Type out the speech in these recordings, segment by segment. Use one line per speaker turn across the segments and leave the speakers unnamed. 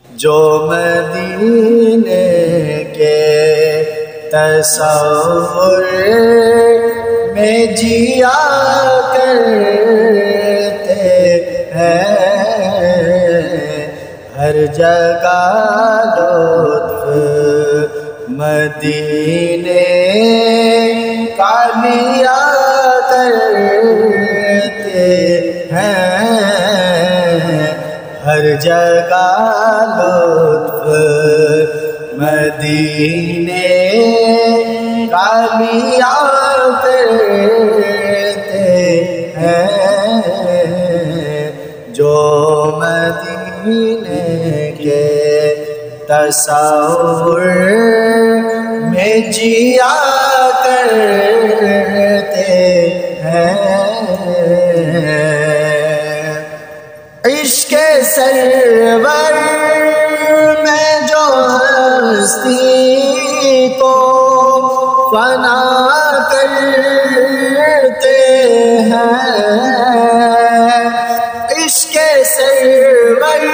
جو مدینے کے تصور میں جیا کرتے ہیں، ہر جگہ لطف مدینے کا لیا کرتے ہیں، ہر جگہ لطف مدینے کا لیا کرتے ہیں، جو مدینے کے تصور میں جیا کرتے ہیں۔ عشق سرور میں جو ہستی کو فنا کرتے ہیں، عشق سرور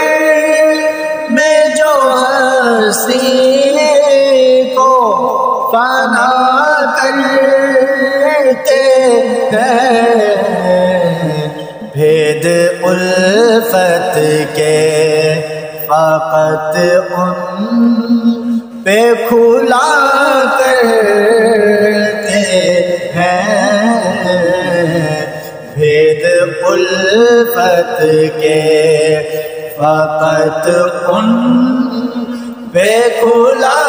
میں جو ہستی کو فنا کرتے ہیں، بھید الفت کے فقط ان پہ کھلا کرتے ہیں، بھید الفت کے فقط ان پہ کھلا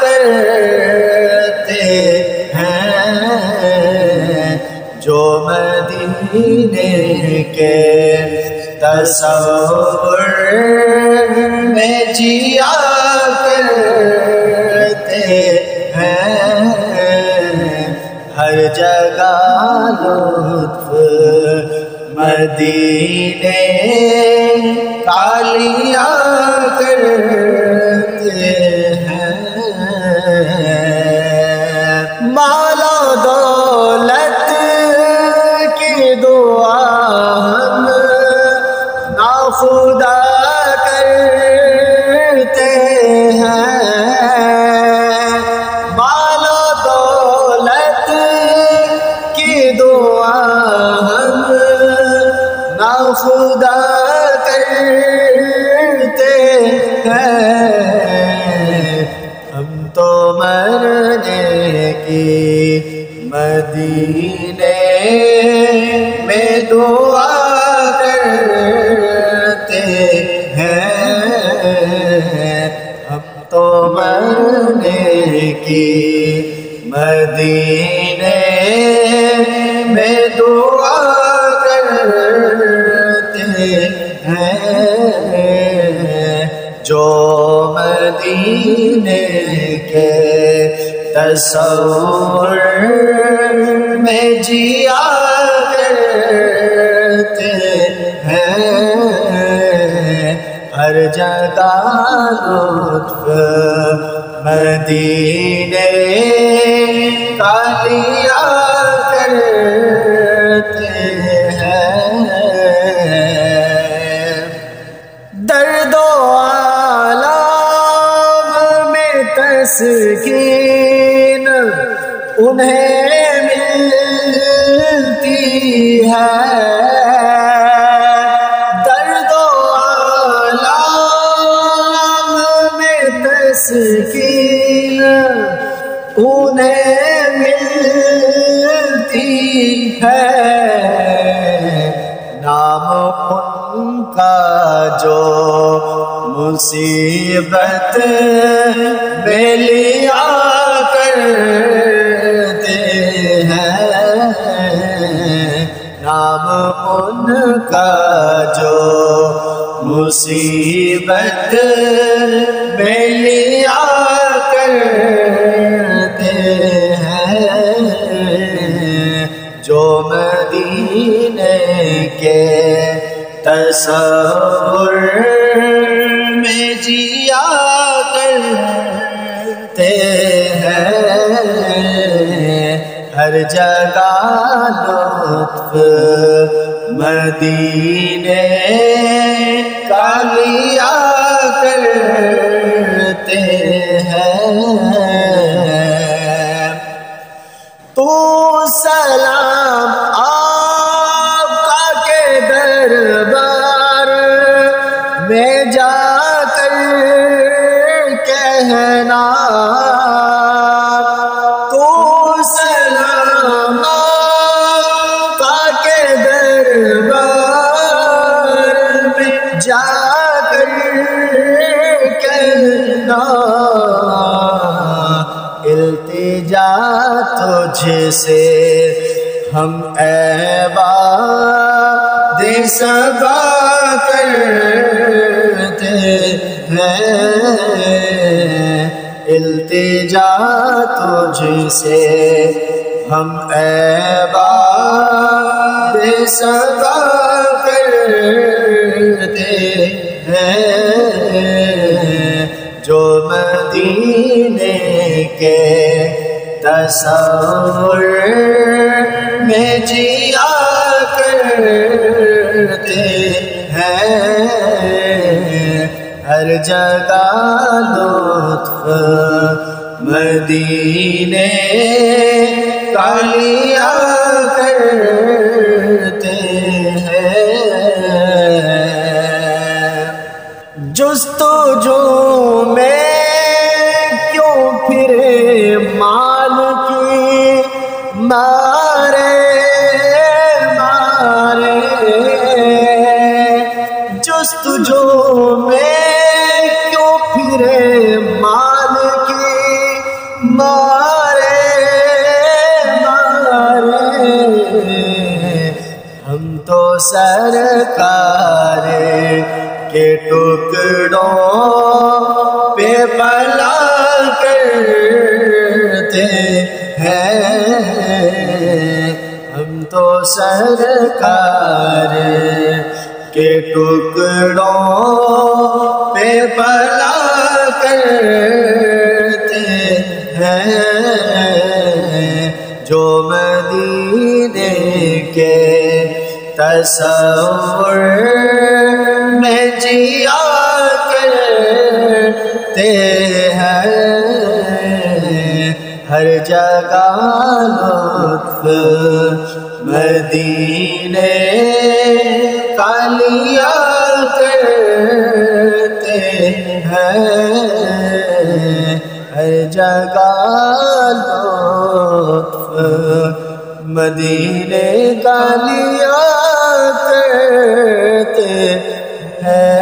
کرتے ہیں، جو مدینے کے تصور میں جیا کرتے ہیں، ہر جگہ لطف مدینے کا لیا کرتے ہیں۔ مالا دولت کی دعا ہم ناخدا کرتے ہیں، مال و دولت کی دعا ہم ناخدا کرتے ہیں، ہم تو مرنے کی مدینے میں دعا کرتے ہیں، ہم تو مرنے کی مدینے میں دعا کرتے ہیں، جو مدینے کے تصور میں جیا کرتے ہیں، ہر جگہ لطف مدینے کا لیا کرتے ہیں۔ درد و آلام میں تسکین انہیں ملتی ہے، درد و آلام میں تسکین انہیں ملتی ہے، نام ان کا جو مصیبت میں لیا کرتے ہیں، نام ان کا جو مصیبت میں لیا کرتے ہیں، جو مدینے کے تصور میں جیا کرتے ہیں، ہر جگہ لطف مدینے کا لیا کرتے جا کر کہنا تو سلام آقا کے دربار میں جا کر کہنا التجا تجھ سے ہم عباد صبا کرتے ہیں التجا تجھ سے ہم عباد صبا کرتے ہیں جو مدینے کے تصور میں جیا کرتے ہیں ہر جگہ لطف مدینے کا لیا کرتے ہیں جستجو میں کیوں پھرے مال کی مارے جستجو میں کیوں پھرے مال کی مارے ہم تو سرکار کے ٹکڑوں پہ بلا کرتے ہیں ہم تو سرکار کے ٹکڑوں پہ بلا کرتے ہیں جو مدینے کے تصور میں جیا کرتے ہیں ہر جگہ لطف مدینے کا لیا کرتے ہیں ہر جگہ لطف مدینے کا لیا کرتے ہیں